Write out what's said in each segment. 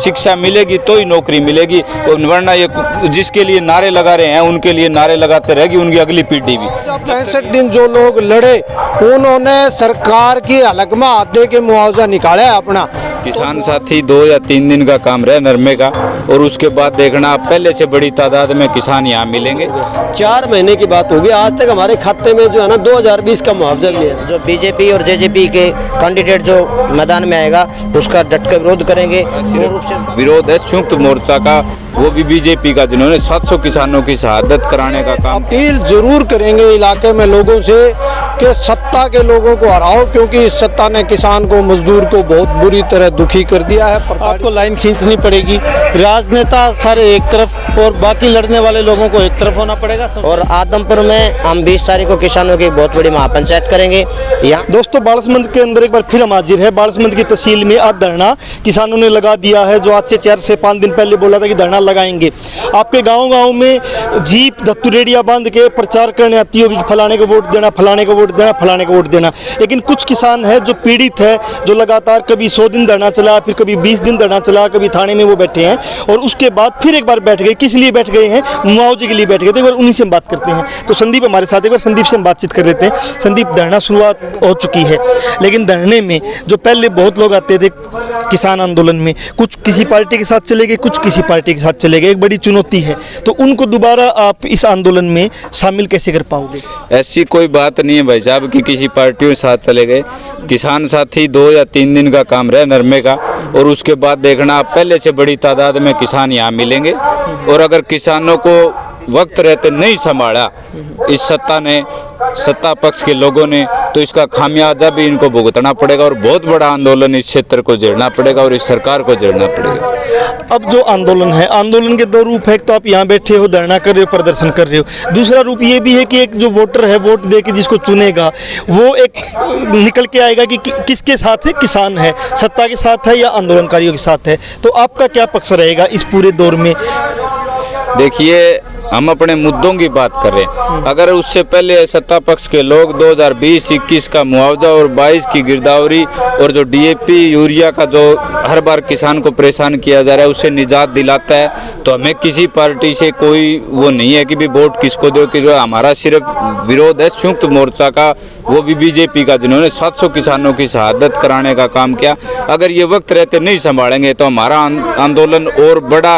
शिक्षा मिलेगी तो ही नौकरी मिलेगी, वरना ये जिसके लिए नारे लगा रहे हैं उनके लिए नारे लगाते रहेगी उनकी अगली पीढ़ी भी। 65 दिन जो लोग लड़े उन्होंने सरकार की हलक में हाथ दे के मुआवजा निकाला है अपना। किसान साथी 2 या 3 दिन का काम रहा नरमे का, और उसके बाद देखना पहले से बड़ी तादाद में किसान यहाँ मिलेंगे। 4 महीने की बात होगी, आज तक हमारे खाते में जो है ना 2020 का मुआवजा लिया। जो बीजेपी और जेजेपी के कैंडिडेट जो मैदान में आएगा उसका डट कर विरोध करेंगे। विरोध है संयुक्त मोर्चा का, वो भी बीजेपी का, जिन्होंने 700 किसानों की शहादत कराने का काम। अपील जरूर करेंगे इलाके में लोगों से कि सत्ता के लोगों को हराओ, क्योंकि इस सत्ता ने किसान को, मजदूर को बहुत बुरी तरह दुखी कर दिया है। आपको लाइन खींचनी पड़ेगी, राजनेता सारे एक तरफ और बाकी लड़ने वाले लोगों को एक तरफ होना पड़ेगा। और आदमपुर में हम 20 तारीख को किसानों की बहुत बड़ी महापंचायत करेंगे। यहाँ दोस्तों बालसमंद के अंदर एक बार फिर हम हाजिर है। बालसमंद की तहसील में आज धरना किसानों ने लगा दिया है, जो आज से 4 से 5 दिन पहले बोला था कि धरना लगाएंगे। आपके गांव-गांव में जीप धत्तुरेडिया बांध के प्रचार करने आती होगी कि फलाने को वोट देना, फलाने को वोट देना, फलाने को वोट देना। लेकिन कुछ किसान है जो पीड़ित है, जो लगातार कभी 100 दिन धरना चला, फिर कभी 20 दिन धरना चला, कभी थाने में वो बैठे हैं और उसके बाद फिर एक बार बैठ गए। किस लिए बैठ गए हैं? मुआवजे के लिए बैठ गए। तो एक बार उन्हीं से हम बात करते हैं। तो संदीप हमारे साथ, एक बार संदीप से हम बातचीत कर लेते हैं। संदीप, धरना शुरुआत हो चुकी है, लेकिन धरने में जो पहले बहुत लोग आते थे किसान आंदोलन में, कुछ किसी पार्टी के साथ चले गए, कुछ किसी पार्टी के साथ चले गए, एक बड़ी चुनौती है। तो उनको दोबारा आप इस आंदोलन में शामिल कैसे कर पाओगे? ऐसी कोई बात नहीं है भाई साहब कि किसी पार्टियों के साथ चले गए। किसान साथी 2 या 3 दिन का काम रहा नरमे का, और उसके बाद देखना पहले से बड़ी तादाद में किसान यहाँ मिलेंगे। और अगर किसानों को वक्त रहते नहीं संभाला इस सत्ता ने, सत्ता पक्ष के लोगों ने, तो इसका खामियाजा भी इनको भुगतना पड़ेगा और बहुत बड़ा आंदोलन इस क्षेत्र को झेलना पड़ेगा और इस सरकार को झेलना पड़ेगा। अब जो आंदोलन है, आंदोलन के 2 रूप है। एक तो आप यहाँ बैठे हो, धरना कर रहे हो, प्रदर्शन कर रहे हो। दूसरा रूप ये भी है कि एक जो वोटर है, वोट दे के जिसको चुनेगा, वो एक निकल के आएगा कि किसके साथ है, किसान है, सत्ता के साथ है या आंदोलनकारियों के साथ है। तो आपका क्या पक्ष रहेगा इस पूरे दौर में? देखिए, हम अपने मुद्दों की बात कर रहे हैं। अगर उससे पहले सत्ता पक्ष के लोग 2020-21 का मुआवजा और 22 की गिरदावरी और जो डीएपी यूरिया का जो हर बार किसान को परेशान किया जा रहा है उससे निजात दिलाता है, तो हमें किसी पार्टी से कोई वो नहीं है कि भी वोट किसको दो। कि जो हमारा सिर्फ विरोध है संयुक्त मोर्चा का, वो भी बीजेपी का, जिन्होंने 700 किसानों की शहादत कराने का काम किया। अगर ये वक्त रहते नहीं संभालेंगे तो हमारा आंदोलन और बड़ा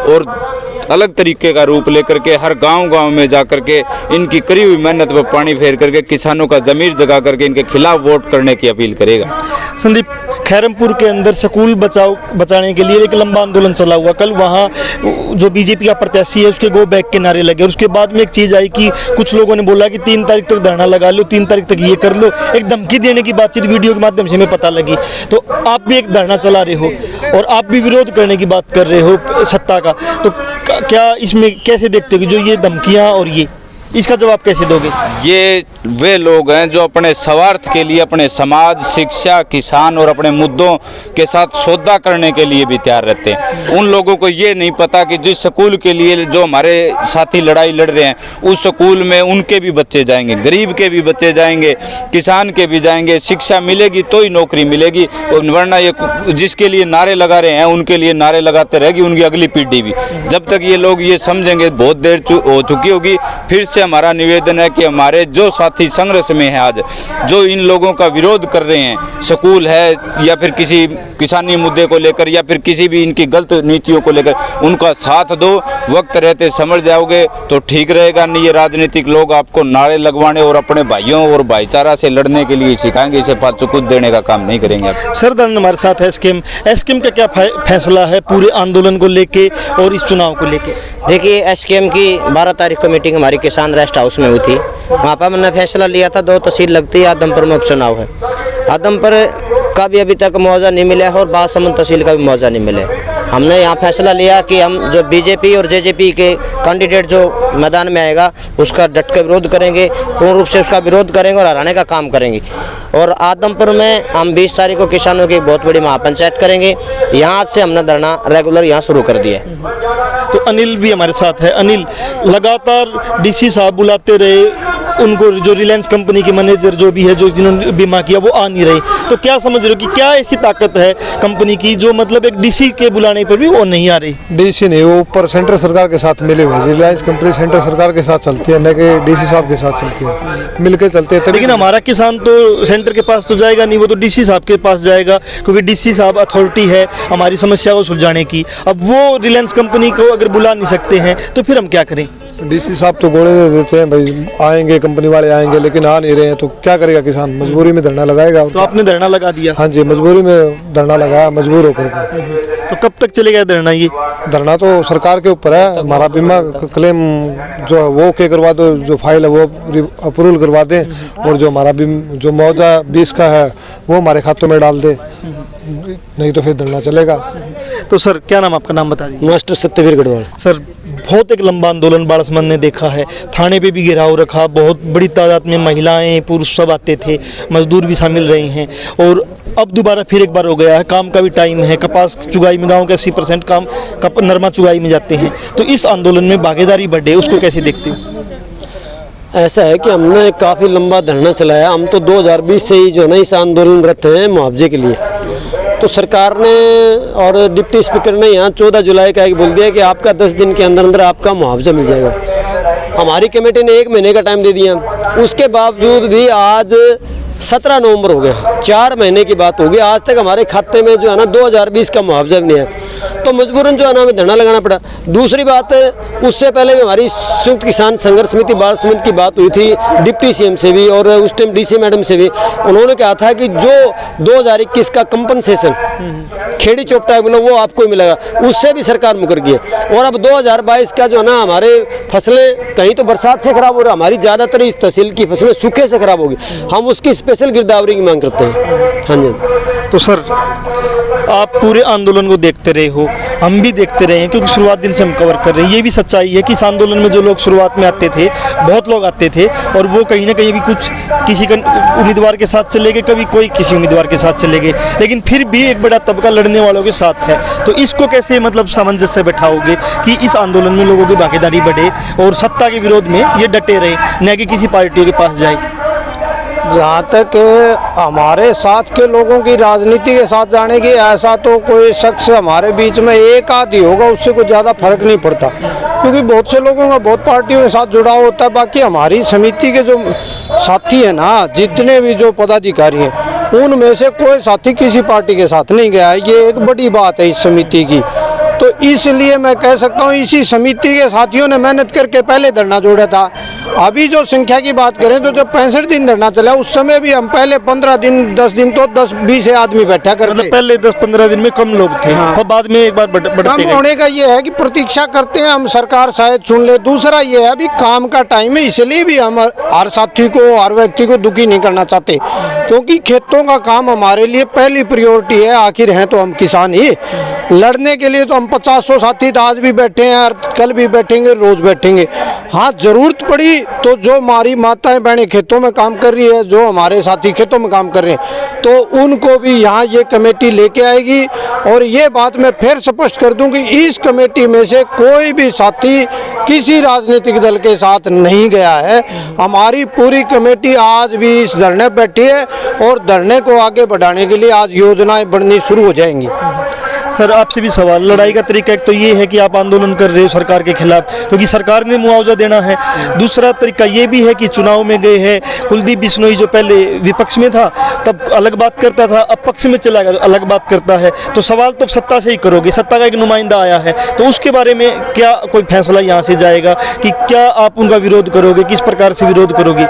और अलग तरीके का रूप लेकर के हर गांव-गांव में जा करके इनकी करी हुई मेहनत पर पानी फेर करके किसानों का ज़मीर जगा करके इनके खिलाफ वोट करने की अपील करेगा। संदीप, खैरमपुर के अंदर स्कूल बचाने के लिए एक लंबा आंदोलन चला हुआ। कल वहाँ जो बीजेपी का प्रत्याशी है उसके गो बैक के नारे लगे और उसके बाद में एक चीज़ आई कि कुछ लोगों ने बोला कि 3 तारीख तक धरना लगा लो, 3 तारीख तक ये कर लो। एक धमकी देने की बातचीत वीडियो के माध्यम से हमें पता लगी। तो आप भी एक धरना चला रहे हो और आप भी विरोध करने की बात कर रहे हो सत्ता का, तो क्या इसमें कैसे देखते हो कि जो ये धमकियाँ और ये, इसका जवाब कैसे दोगे? ये वे लोग हैं जो अपने स्वार्थ के लिए अपने समाज, शिक्षा, किसान और अपने मुद्दों के साथ सौदा करने के लिए भी तैयार रहते हैं। उन लोगों को ये नहीं पता कि जिस स्कूल के लिए जो हमारे साथी लड़ाई लड़ रहे हैं उस स्कूल में उनके भी बच्चे जाएंगे, गरीब के भी बच्चे जाएंगे, किसान के भी जाएंगे। शिक्षा मिलेगी तो ही नौकरी मिलेगी, वरना ये जिसके लिए नारे लगा रहे हैं उनके लिए नारे लगाते रहेगी उनकी अगली पीढ़ी भी। जब तक ये लोग ये समझेंगे बहुत देर हो चुकी होगी। फिर से हमारा निवेदन है कि हमारे जो साथी संघर्ष में हैं आज, जो इन लोगों का विरोध कर रहे हैं, स्कूल है या फिर किसी किसानी मुद्दे को लेकर या फिर किसी भी इनकी गलत नीतियों को लेकर, उनका साथ दो। वक्त रहते समझ जाओगे तो ठीक रहेगा, नहीं ये राजनीतिक लोग आपको नारे लगवाने और अपने भाइयों और भाईचारा से लड़ने के लिए सिखाएंगे, इसे फालतू कुछ देने का काम नहीं करेंगे। सरदार हमारे साथ है एसकेएम का क्या फैसला है पूरे आंदोलन को लेके और इस चुनाव को लेके? देखिए, एसकेएम की 12 तारीख को मीटिंग हमारी किसान रेस्ट हाउस में हुई थी। वहाँ पर हमने फैसला लिया था 2 तहसील लगती है, आदमपुर में उपचुनाव है। आदमपुर का भी अभी तक मुआवजा नहीं मिला है और बालसमंद तहसील का भी मुआवजा नहीं मिला है। हमने यहाँ फैसला लिया कि हम जो बीजेपी और जेजेपी के कैंडिडेट जो मैदान में आएगा उसका डट कर विरोध करेंगे, पूर्ण रूप से उसका विरोध करेंगे और हराने का काम करेंगे। और आदमपुर में हम 20 तारीख को किसानों की बहुत बड़ी महापंचायत करेंगे। यहाँ से हमने धरना रेगुलर यहाँ शुरू कर दिया है। तो अनिल भी हमारे साथ है। अनिल, लगातार डीसी साहब बुलाते रहे, उनको जो रिलायंस कंपनी के मैनेजर जो भी है, जो जिन्होंने बीमा किया, वो आ नहीं रहे। तो क्या समझ रहे हो कि क्या ऐसी ताकत है कंपनी की जो मतलब एक डीसी के बुलाने पर भी वो नहीं आ रही? डीसी नहीं, वो ऊपर सेंटर सरकार के साथ मिले हुए। रिलायंस कंपनी सेंटर सरकार के साथ चलती है, न कि डीसी साहब के साथ चलती है, मिलकर चलते हैं। लेकिन हमारा किसान तो सेंटर के पास तो जाएगा नहीं, वो तो डीसी साहब के पास जाएगा, क्योंकि डीसी साहब अथॉरिटी है हमारी समस्या को सुलझाने की। अब वो रिलायंस कंपनी को अगर बुला नहीं सकते हैं तो फिर हम क्या करें? डीसी साहब तो गोले दे देते हैं, भाई आएंगे, कंपनी वाले आएंगे, लेकिन आ नहीं रहे हैं, तो क्या करेगा किसान? मजबूरी में धरना लगाएगा। तो आपने धरना लगा दिया? हाँ जी, मजबूरी में धरना लगाया, मजबूर होकर के। तो कब तक चलेगा धरना? ये धरना तो सरकार के ऊपर है। हमारा बीमा क्लेम जो है वो के करवा दो, जो फाइल है वो अप्रूवल करवा दें, और जो हमारा जो मुआवजा 20 का है वो हमारे खातों में डाल दे, नहीं तो फिर धरना चलेगा। तो सर, क्या नाम आपका? नाम बता दीजिए। मास्टर सत्यवीर गढ़वाल। सर, बहुत एक लंबा आंदोलन बालसमंद ने देखा है, थाने पे भी घेराव रखा, बहुत बड़ी तादाद में महिलाएं पुरुष सब आते थे, मजदूर भी शामिल रहे हैं, और अब दोबारा फिर एक बार हो गया है। काम का भी टाइम है, कपास चुगाई में गाँव के 80% काम नरमा चुगाई में जाते हैं। तो इस आंदोलन में भागीदारी बढ़े, उसको कैसे देखते हो? ऐसा है कि हमने काफ़ी लंबा धरना चलाया। हम तो 2020 से ही जो है ना इस आंदोलनरत हैं मुआवजे के लिए। तो सरकार ने और डिप्टी स्पीकर ने यहाँ 14 जुलाई का एक बोल दिया कि आपका 10 दिन के अंदर अंदर आपका मुआवजा मिल जाएगा। हमारी कमेटी ने 1 महीने का टाइम दे दिया, उसके बावजूद भी आज 17 नवंबर हो गया, 4 महीने की बात होगी, आज तक हमारे खाते में जो है ना 2020 का मुआवजा भी नहीं है। तो मजबूरन जो है ना हमें धरना लगाना पड़ा। दूसरी बात, उससे पहले भी हमारी संयुक्त किसान संघर्ष समिति बालसमंद की बात हुई थी डिप्टी सीएम से भी, और उस टाइम डीसी मैडम से भी। उन्होंने कहा था कि जो 2021 का कंपनसेशन खेड़ी चौपटा मिला वो आपको मिलेगा, उससे भी सरकार मुकर गई है। और अब 2022 का जो है ना हमारे फसलें कहीं तो बरसात से खराब हो रहा है, हमारी ज़्यादातर इस तहसील की फसलें सूखे से खराब होगी, हम उसकी स्पेशल गिरदावरी की मांग करते हैं। हाँ जी। तो सर, आप पूरे आंदोलन को देखते रहे हो, हम भी देखते रहे हैं, क्योंकि शुरुआत दिन से हम कवर कर रहे हैं। ये भी सच्चाई है कि इस आंदोलन में जो लोग शुरुआत में आते थे, बहुत लोग आते थे, और वो कहीं ना कहीं भी कुछ किसी उम्मीदवार के साथ चले गए, कभी कोई किसी उम्मीदवार के साथ चले गए, लेकिन फिर भी एक बड़ा तबका लड़ने वालों के साथ है। तो इसको कैसे मतलब सामंजस्य बैठाओगे कि इस आंदोलन में लोगों की भागीदारी बढ़े और सत्ता के विरोध में ये डटे रहे, न कि किसी पार्टियों के पास जाए? जहाँ तक हमारे साथ के लोगों की राजनीति के साथ जाने की, ऐसा तो कोई शख्स हमारे बीच में एक आध ही होगा, उससे कोई ज़्यादा फर्क नहीं पड़ता, क्योंकि बहुत से लोगों का बहुत पार्टियों के साथ जुड़ाव होता है। बाकी हमारी समिति के जो साथी हैं ना, जितने भी जो पदाधिकारी हैं, उनमें से कोई साथी किसी पार्टी के साथ नहीं गया है। ये एक बड़ी बात है इस समिति की। तो इसलिए मैं कह सकता हूँ इसी समिति के साथियों ने मेहनत करके पहले धरना जोड़ा था। अभी जो संख्या की बात करें तो जब 65 दिन धरना चला, उस समय भी हम पहले 15 दिन 10 दिन तो 10-20 आदमी बैठा करते, मतलब पहले 10-15 दिन में कम लोग थे। हाँ। और बाद में एक बार कम होने का ये है कि प्रतीक्षा करते हैं हम, सरकार शायद सुन ले। दूसरा ये है अभी काम का टाइम है, इसलिए भी हम हर साथी को, हर व्यक्ति को दुखी नहीं करना चाहते, क्योंकि खेतों का काम हमारे लिए पहली प्रायोरिटी है। आखिर हैं तो हम किसान ही, लड़ने के लिए तो हम 50-100 साथी तो आज भी बैठे हैं, और कल भी बैठेंगे, रोज बैठेंगे। हाँ, जरूरत पड़ी तो जो हमारी माताएं बहनें खेतों में काम कर रही है, जो हमारे साथी खेतों में काम कर रहे हैं, तो उनको भी यहाँ ये कमेटी लेके आएगी। और ये बात मैं फिर स्पष्ट कर दूं कि इस कमेटी में से कोई भी साथी किसी राजनीतिक दल के साथ नहीं गया है। हमारी पूरी कमेटी आज भी इस धरने पर बैठी है, और धरने को आगे बढ़ाने के लिए आज योजनाएं बननी शुरू हो जाएंगी। सर, आपसे भी सवाल, लड़ाई का तरीका एक तो ये है कि आप आंदोलन कर रहे हो सरकार के खिलाफ, क्योंकि सरकार ने मुआवजा देना है। दूसरा तरीका ये भी है कि चुनाव में गए हैं, कुलदीप बिश्नोई जो पहले विपक्ष में था तब अलग बात करता था, अब पक्ष में चला गया तो अलग बात करता है। तो सवाल तो सत्ता से ही करोगे, सत्ता का एक नुमाइंदा आया है, तो उसके बारे में क्या कोई फैसला यहाँ से जाएगा कि क्या आप उनका विरोध करोगे, किस प्रकार से विरोध करोगे?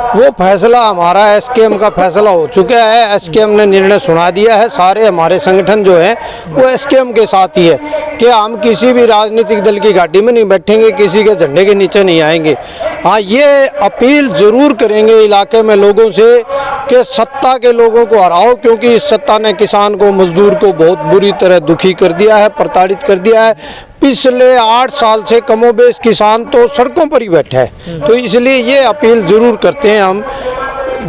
वो फैसला हमारा एसकेएम का फैसला हो चुका है। एसकेएम ने निर्णय सुना दिया है। सारे हमारे संगठन जो है वो एसकेएम के साथ ही है कि हम किसी भी राजनीतिक दल की घाटी में नहीं बैठेंगे, किसी के झंडे के नीचे नहीं आएंगे। हाँ, ये अपील ज़रूर करेंगे इलाके में लोगों से कि सत्ता के लोगों को हराओ, क्योंकि इस सत्ता ने किसान को, मजदूर को बहुत बुरी तरह दुखी कर दिया है, प्रताड़ित कर दिया है। पिछले 8 साल से कमोबेश किसान तो सड़कों पर ही बैठा है। तो इसलिए ये अपील ज़रूर करते हैं हम।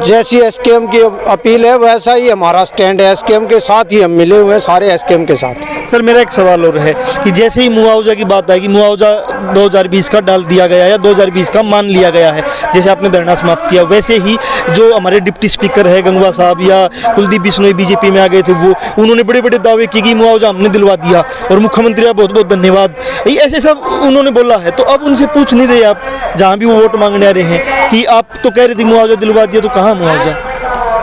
जैसी एसकेएम की अपील है वैसा ही हमारा स्टैंड है, एसकेएम के साथ ही हम मिले हुए हैं, सारे एसकेएम के साथ। सर मेरा एक सवाल और है कि जैसे ही मुआवजा की बात आएगी, मुआवजा 2020 का डाल दिया गया या 2020 का मान लिया गया है, जैसे आपने धरना समाप्त किया, वैसे ही जो हमारे डिप्टी स्पीकर है गंगवा साहब या कुलदीप बिश्नोई बीजेपी में आ गए थे, वो उन्होंने बड़े बड़े दावे किए कि मुआवजा हमने दिलवा दिया और मुख्यमंत्री का बहुत बहुत धन्यवाद, ऐसे सब उन्होंने बोला है। तो अब उनसे पूछ नहीं रहे आप, जहाँ भी वो वोट मांगने आ रहे हैं, कि आप तो कह रहे थे मुआवजा दिलवा दिया, तो कहाँ मुआवजा?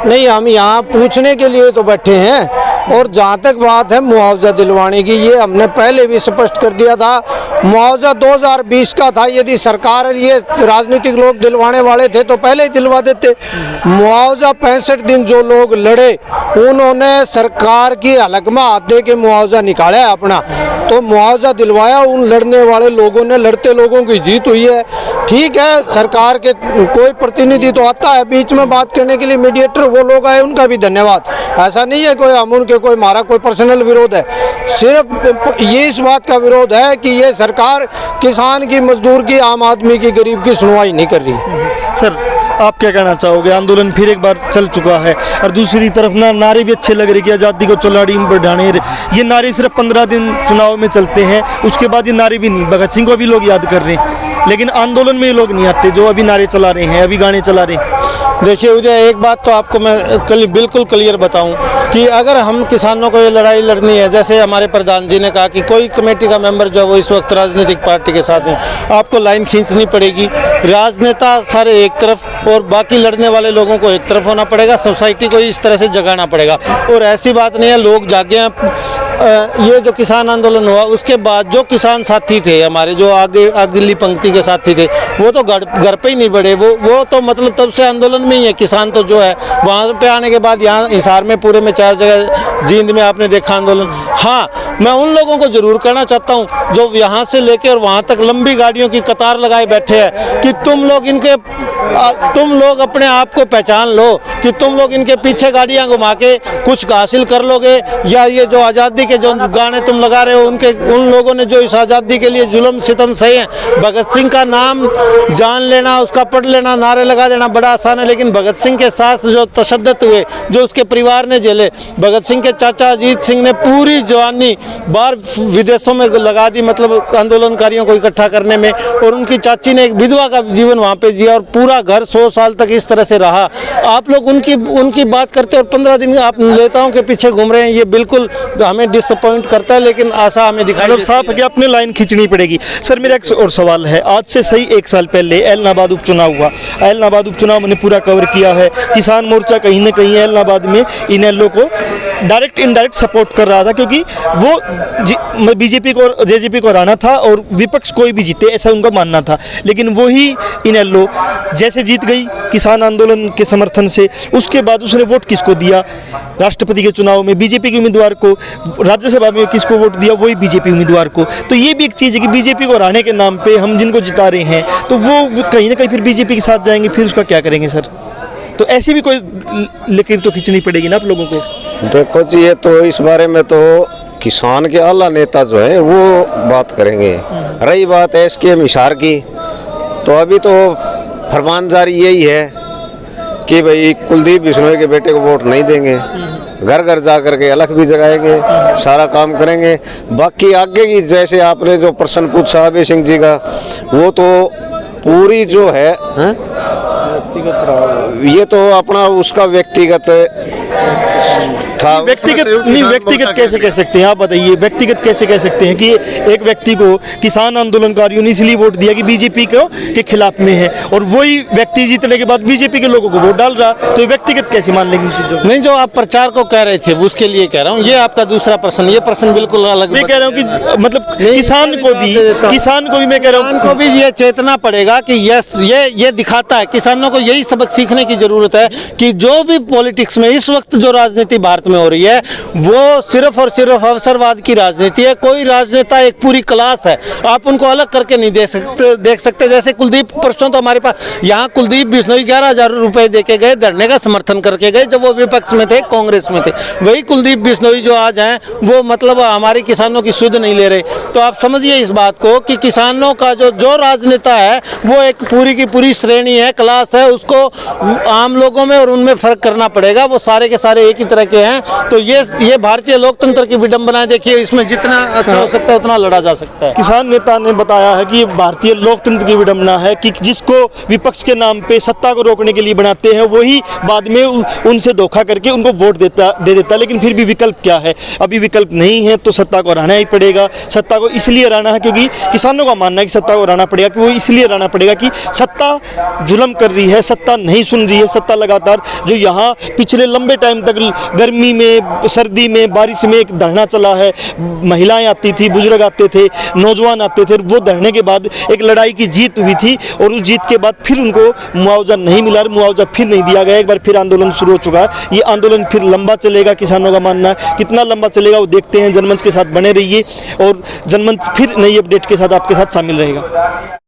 नहीं, हम यहाँ पूछने के लिए तो बैठे हैं। और जहाँ तक बात है मुआवजा दिलवाने की, ये हमने पहले भी स्पष्ट कर दिया था। मुआवजा 2020 का था, यदि सरकार ये राजनीतिक लोग दिलवाने वाले थे तो पहले ही दिलवा देते। मुआवजा 65 दिन जो लोग लड़े, उन्होंने सरकार की हलकमा हाथ दे के मुआवजा निकाला है अपना, तो मुआवजा दिलवाया। उन लड़ने वाले लोगों ने, लड़ते लोगों की जीत हुई है। ठीक है, सरकार के कोई प्रतिनिधि तो आता है बीच में बात करने के लिए, मीडिएटर, वो लोग आए, उनका भी धन्यवाद। ऐसा नहीं है कोई हम उनके कोई हमारा कोई पर्सनल विरोध है, सिर्फ ये इस बात का विरोध है कि ये सरकार किसान की, मजदूर की, आम आदमी की, गरीब की सुनवाई नहीं कर रही। सर आप क्या कहना चाहोगे? आंदोलन फिर एक बार चल चुका है और दूसरी तरफ ना नारे भी अच्छे लग रहे कि आज़ादी को चौलाड़ी में बढ़ाने, ये नारे सिर्फ 15 दिन चुनाव में चलते हैं, उसके बाद ये नारे भी नहीं। भगत सिंह को भी लोग याद कर रहे हैं, लेकिन आंदोलन में ये लोग नहीं आते जो अभी नारे चला रहे हैं, अभी गाने चला रहे हैं। देखिए उदय, एक बात तो आपको मैं बिल्कुल क्लियर बताऊं कि अगर हम किसानों को ये लड़ाई लड़नी है, जैसे हमारे प्रधान जी ने कहा कि कोई कमेटी का मेंबर जो है वो इस वक्त राजनीतिक पार्टी के साथ है, आपको लाइन खींचनी पड़ेगी। राजनेता सारे एक तरफ और बाकी लड़ने वाले लोगों को एक तरफ होना पड़ेगा, सोसाइटी को इस तरह से जगाना पड़ेगा। और ऐसी बात नहीं है लोग जागे हैं। ये जो किसान आंदोलन हुआ उसके बाद जो किसान साथी थे हमारे, जो आगे अगली पंक्ति के साथी थे, वो तो घर पे ही नहीं बढ़े, वो तो मतलब तब से आंदोलन में ही है। किसान तो जो है वहाँ पे आने के बाद यहाँ हिसार में पूरे में 4 जगह, जींद में आपने देखा आंदोलन। हाँ, मैं उन लोगों को जरूर कहना चाहता हूँ जो यहाँ से लेके और वहाँ तक लंबी गाड़ियों की कतार लगाए बैठे हैं कि तुम लोग अपने आप को पहचान लो कि तुम लोग इनके पीछे गाड़ियाँ घुमा के कुछ हासिल कर लोगे, या ये जो आज़ादी के जो गाने तुम लगा रहे हो, उन लोगों ने जो इस आज़ादी के लिए जुल्म सितम सहे हैं। भगत सिंह का नाम जान लेना, उसका पढ़ लेना, नारे लगा देना बड़ा आसान है, लेकिन भगत सिंह के साथ जो तशद्दुद हुए, जो उसके परिवार ने झेले, भगत सिंह के चाचा अजीत सिंह ने पूरी जवानी बाहर विदेशों में लगा दी, मतलब आंदोलनकारियों को इकट्ठा करने में, और उनकी चाची ने एक विधवा का जीवन वहाँ पे जिया और पूरा घर 100 साल तक इस तरह से रहा। आप लोग उनकी बात करते और 15 दिन आप नेताओं के पीछे घूम रहे हैं, ये बिल्कुल हमें डिसअपॉइंट करता है, लेकिन आशा हमें दिखाई साफ है कि अपने लाइन खींचनी पड़ेगी। सर मेरा एक और सवाल है, आज से सही 1 साल पहले एलनाबाद उपचुनाव हुआ, एलनाबाद उपचुनाव मैंने पूरा कवर किया है। किसान मोर्चा कहीं ना कहीं एलनाबाद में इनेलो को डायरेक्ट इनडायरेक्ट सपोर्ट कर रहा था, क्योंकि वो बीजेपी को, जेजेपी को हराना था और विपक्ष कोई भी जीते ऐसा उनका मानना था। लेकिन वही इनेलो जैसे जीत गई किसान आंदोलन के समर्थन से, उसके बाद उसने वोट किसको दिया? राष्ट्रपति के चुनाव में बीजेपी के उम्मीदवार को, राज्यसभा में किसको वोट दिया? वही बीजेपी उम्मीदवार को। तो ये भी एक चीज़ है कि बीजेपी को हराने के नाम पे हम जिनको जिता रहे हैं, तो वो कहीं ना कहीं फिर बीजेपी के साथ जाएंगे, फिर उसका क्या करेंगे सर? तो ऐसी भी कोई लकीर तो खींचनी पड़ेगी ना आप लोगों को। देखो जी, ये तो इस बारे में तो किसान के आला नेता जो है वो बात करेंगे। रही बात SKM हिसार की, तो अभी तो फरमान जारी यही है कि भाई कुलदीप बिश्नोई के बेटे को वोट नहीं देंगे, घर घर जा करके अलग भी जगाएंगे, सारा काम करेंगे। बाकी आगे की जैसे आपने जो प्रश्न पूछा अभय सिंह जी का, वो तो पूरी जो है ये तो अपना उसका व्यक्तिगत था। व्यक्तिगत कैसे कह सकते हैं आप बताइए? व्यक्तिगत कैसे कह सकते हैं कि एक व्यक्ति को किसान आंदोलनकारियों ने इसलिए वोट दिया कि बीजेपी के खिलाफ में है, और वही व्यक्ति जीतने के बाद बीजेपी के लोगों को वोट डाल रहा, तो ये व्यक्तिगत कैसे मान लेंगे चीजों? नहीं, जो आप प्रचार को कह रहे थे उसके लिए कह रहा हूँ, ये आपका दूसरा प्रश्न, ये प्रश्न बिल्कुल अलग। मैं कह रहा हूँ कि मतलब किसान को भी मैं कह रहा हूँ को भी ये चेतना पड़ेगा कि यस, ये दिखाता है, किसानों को यही सबक सीखने की जरूरत है कि जो भी पॉलिटिक्स में इस वक्त जो राजनीति भारत में हो रही है वो सिर्फ और सिर्फ अवसरवाद की राजनीति है। कोई राजनेता एक पूरी क्लास है, आप उनको अलग करके नहीं देख सकते। जैसे कुलदीप, परसों तो हमारे पास यहाँ कुलदीप बिश्नोई 11,000 रुपए देके गए, धरने का समर्थन करके गए जब वो विपक्ष में थे, कांग्रेस में थे। वही कुलदीप बिश्नोई जो आज हैं वो मतलब हमारे किसानों की सुध नहीं ले रहे। तो आप समझिए इस बात को कि किसानों का जो राजनेता है वो एक पूरी की पूरी श्रेणी है, क्लास है, उसको आम लोगों में और उनमें फर्क करना पड़ेगा। वो सारे के सारे एक ही तरह के हैं, तो ये भारतीय लोकतंत्र की विडंबना है। देखिए इसमें जितना अच्छा हो सकता है उतना लड़ा जा सकता है। किसान नेता ने बताया है कि ये भारतीय लोकतंत्र की विडंबना है कि जिसको विपक्ष के नाम पे सत्ता को रोकने के लिए बनाते हैं वही बाद में उनसे धोखा करके उनको वोट दे देता। लेकिन फिर भी विकल्प क्या है? अभी विकल्प नहीं है तो सत्ता को हराना ही पड़ेगा। सत्ता को इसलिए हराना है क्योंकि किसानों का मानना है कि सत्ता को हराना पड़ेगा, कि वो इसलिए हराना पड़ेगा कि सत्ता जुल्म कर रही है, सत्ता नहीं सुन रही है। सत्ता लगातार जो यहाँ पिछले लंबे टाइम तक गर्मी में, सर्दी में, बारिश में एक धरना चला है, महिलाएं आती थी, बुजुर्ग आते थे, नौजवान आते थे, वो धरने के बाद एक लड़ाई की जीत हुई थी और उस जीत के बाद फिर उनको मुआवजा नहीं मिला, मुआवजा फिर नहीं दिया गया। एक बार फिर आंदोलन शुरू हो चुका है। ये आंदोलन फिर लंबा चलेगा, किसानों का मानना है। कितना लंबा चलेगा वो देखते हैं। जनमंच के साथ बने रहिए और जनमंच फिर नई अपडेट के साथ आपके साथ शामिल रहेगा।